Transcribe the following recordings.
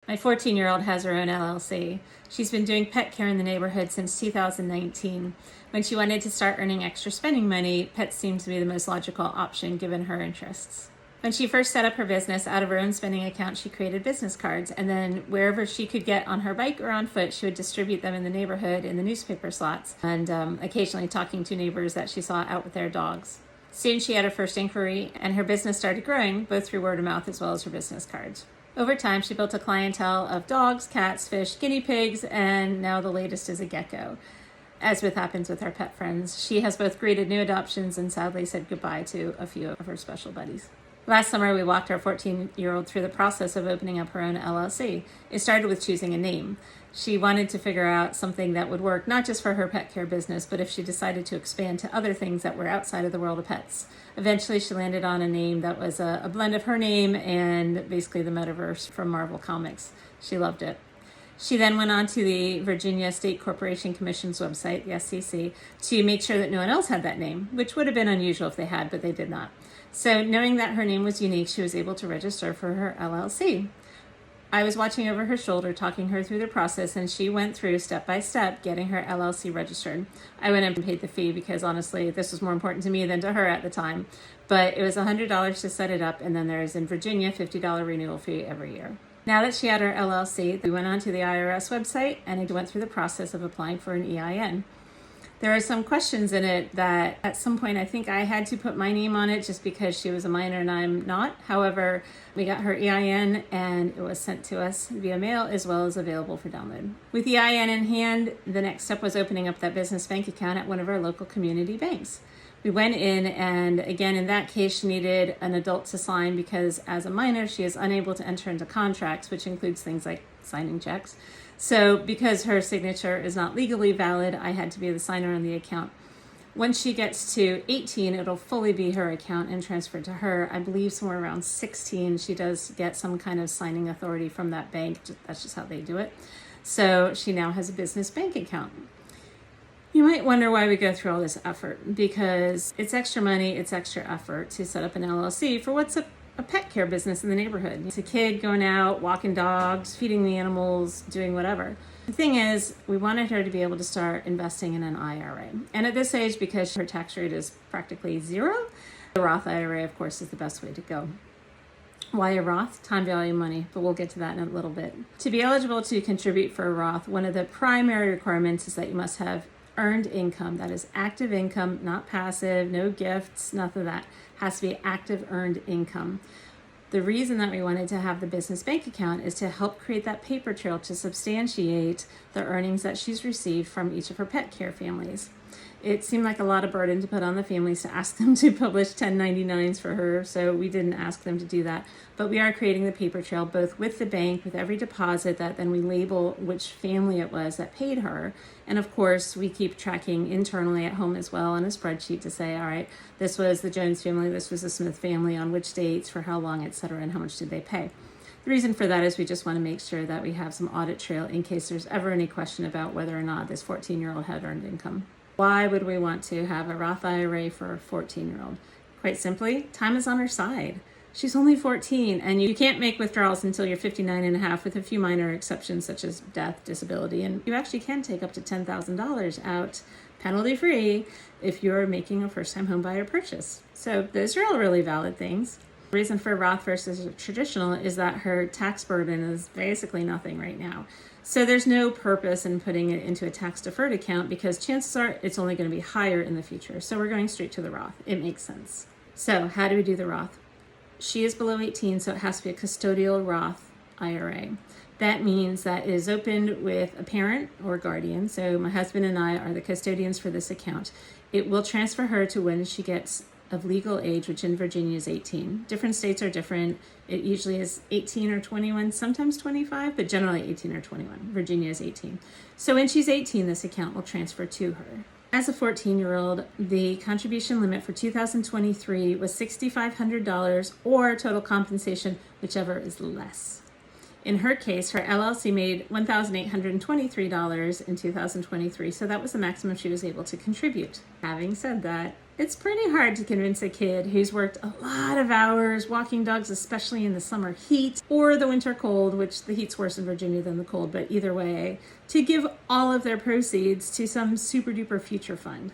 My 14-year-old has her own LLC. She's been doing pet care in the neighborhood since 2019. When she wanted to start earning extra spending money, pets seemed to be the most logical option given her interests. When she first set up her business, out of her own spending account, she created business cards, and then wherever she could get on her bike or on foot, she would distribute them in the neighborhood in the newspaper slots, and occasionally talking to neighbors that she saw out with their dogs. Soon she had her first inquiry, and her business started growing, both through word of mouth as well as her business cards. Over time, she built a clientele of dogs, cats, fish, guinea pigs, and now the latest is a gecko. As happens with our pet friends, she has both greeted new adoptions and sadly said goodbye to a few of her special buddies. Last summer, we walked our 14-year-old through the process of opening up her own LLC. It started with choosing a name. She wanted to figure out something that would work not just for her pet care business, but if she decided to expand to other things that were outside of the world of pets. Eventually, she landed on a name that was a blend of her name and basically the metaverse from Marvel Comics. She loved it. She then went on to the Virginia State Corporation Commission's website, the SCC, to make sure that no one else had that name, which would have been unusual if they had, but they did not. So knowing that her name was unique, she was able to register for her LLC. I was watching over her shoulder, talking her through the process, and she went through step by step getting her LLC registered. I went and paid the fee because honestly, this was more important to me than to her at the time. But it was $100 to set it up, and then there's in Virginia $50 renewal fee every year. Now that she had her LLC, we went onto the IRS website and I went through the process of applying for an EIN. There are some questions in it that at some point I think I had to put my name on it just because she was a minor and I'm not. However, we got her EIN and it was sent to us via mail as well as available for download. With the EIN in hand, the next step was opening up that business bank account at one of our local community banks. We went in and again, in that case, she needed an adult to sign because as a minor, she is unable to enter into contracts, which includes things like signing checks. So because her signature is not legally valid, I had to be the signer on the account. Once she gets to 18, it'll fully be her account and transferred to her. I believe somewhere around 16, she does get some kind of signing authority from that bank. That's just how they do it. So she now has a business bank account. You might wonder why we go through all this effort, because it's extra money, it's extra effort to set up an LLC for what's a pet care business in the neighborhood. It's a kid going out, walking dogs, feeding the animals, doing whatever. The thing is, we wanted her to be able to start investing in an IRA. And at this age, because her tax rate is practically zero, the Roth IRA, of course, is the best way to go. Why a Roth? Time value money, but we'll get to that in a little bit. To be eligible to contribute for a Roth, one of the primary requirements is that you must have earned income. That is active income, not passive, no gifts, nothing of that. Has to be active earned income. The reason that we wanted to have the business bank account is to help create that paper trail to substantiate the earnings that she's received from each of her pet care families. It seemed like a lot of burden to put on the families to ask them to publish 1099s for her, so we didn't ask them to do that. But we are creating the paper trail both with the bank, with every deposit that then we label which family it was that paid her. And of course, we keep tracking internally at home as well on a spreadsheet to say, all right, this was the Jones family, this was the Smith family, on which dates, for how long, etc., and how much did they pay. The reason for that is we just want to make sure that we have some audit trail in case there's ever any question about whether or not this 14-year-old had earned income. Why would we want to have a Roth IRA for a 14-year-old? Quite simply, time is on her side. She's only 14, and you can't make withdrawals until you're 59 and a half, with a few minor exceptions such as death, disability, and you actually can take up to $10,000 out penalty-free if you're making a first-time home buyer purchase. So those are all really valid things. The reason for Roth versus traditional is that her tax burden is basically nothing right now. So there's no purpose in putting it into a tax-deferred account because chances are it's only going to be higher in the future. So we're going straight to the Roth. It makes sense. So how do we do the Roth? She is below 18, so it has to be a custodial Roth IRA. That means that it is opened with a parent or guardian. So my husband and I are the custodians for this account. It will transfer her to when she gets of legal age, which in Virginia is 18. Different states are different. It usually is 18 or 21, sometimes 25, but generally 18 or 21. Virginia is 18. So when she's 18, this account will transfer to her. As a 14-year-old, the contribution limit for 2023 was $6,500 or total compensation, whichever is less. In her case, her LLC made $1,823 in 2023, so that was the maximum she was able to contribute. Having said that, It's pretty hard to convince a kid who's worked a lot of hours walking dogs, especially in the summer heat or the winter cold, which the heat's worse in Virginia than the cold, but either way, to give all of their proceeds to some super duper future fund.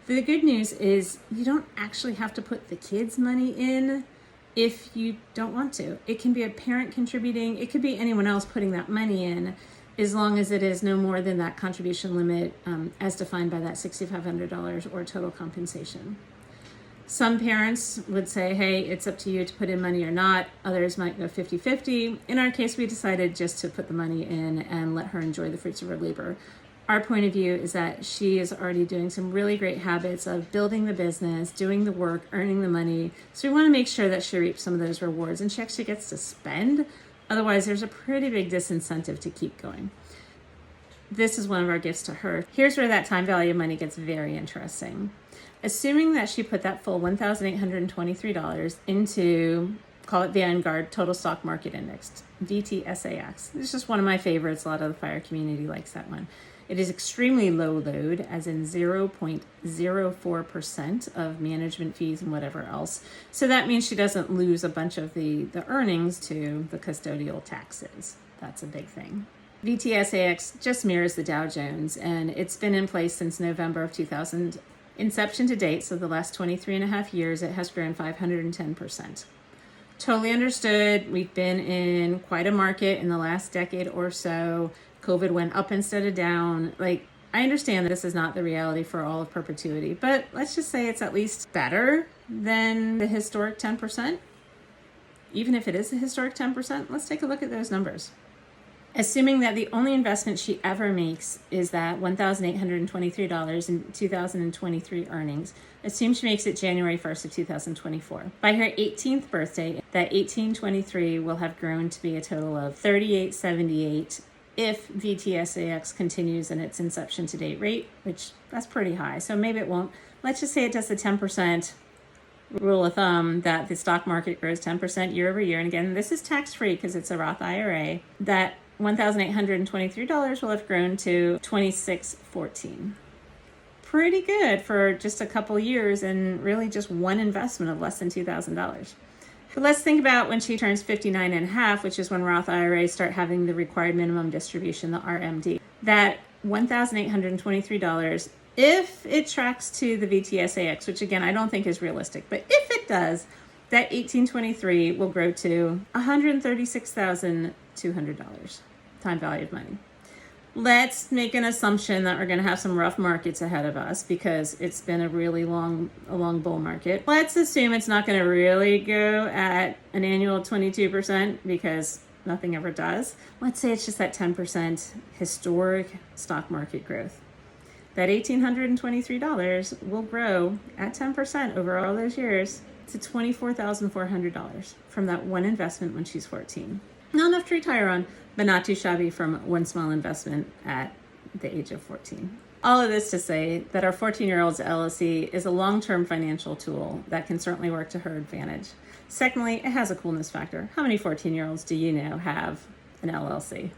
The good news is you don't actually have to put the kids' money in if you don't want to. It can be a parent contributing, it could be anyone else putting that money in, as long as it is no more than that contribution limit as defined by that $6,500 or total compensation. Some parents would say, hey, it's up to you to put in money or not. Others might go 50-50. In our case, we decided just to put the money in and let her enjoy the fruits of her labor. Our point of view is that she is already doing some really great habits of building the business, doing the work, earning the money. So we want to make sure that she reaps some of those rewards and she actually gets to spend. Otherwise, there's a pretty big disincentive to keep going. This is one of our gifts to her. Here's where that time value of money gets very interesting. Assuming that she put that full $1,823 into, call it Vanguard Total Stock Market Index, VTSAX. This is just one of my favorites. A lot of the fire community likes that one. It is extremely low load, as in 0.04% of management fees and whatever else. So that means she doesn't lose a bunch of the earnings to the custodial taxes. That's a big thing. VTSAX just mirrors the Dow Jones, and it's been in place since November of 2000. Inception to date, so the last 23 and a half years, it has grown 510%. Totally understood. We've been in quite a market in the last decade or so. COVID went up instead of down. I understand that this is not the reality for all of perpetuity, but let's just say it's at least better than the historic 10%. Even if it is a historic 10%, let's take a look at those numbers. Assuming that the only investment she ever makes is that $1,823 in 2023 earnings, assume she makes it January 1st of 2024. By her 18th birthday, that 1823 will have grown to be a total of $38.78 if VTSAX continues in its inception to date rate, which that's pretty high. So maybe it won't. Let's just say it does the 10% rule of thumb, that the stock market grows 10% year over year. And again, this is tax-free because it's a Roth IRA. That $1,823 will have grown to $26.14. Pretty good for just a couple years and really just one investment of less than $2,000. But let's think about when she turns 59 and a half, which is when Roth IRAs start having the required minimum distribution, the RMD. That $1,823, if it tracks to the VTSAX, which again, I don't think is realistic, but if it does, that 1823 will grow to $136,200 time value of money. Let's make an assumption that we're going to have some rough markets ahead of us because it's been a really long bull market. Let's assume it's not going to really go at an annual 22% because nothing ever does. Let's say it's just that 10% historic stock market growth. That $1,823 will grow at 10% over all those years to $24,400 from that one investment when she's 14. Not enough to retire on, but not too shabby from one small investment at the age of 14. All of this to say that our 14-year-old's LLC is a long-term financial tool that can certainly work to her advantage. Secondly, it has a coolness factor. How many 14-year-olds do you know have an LLC?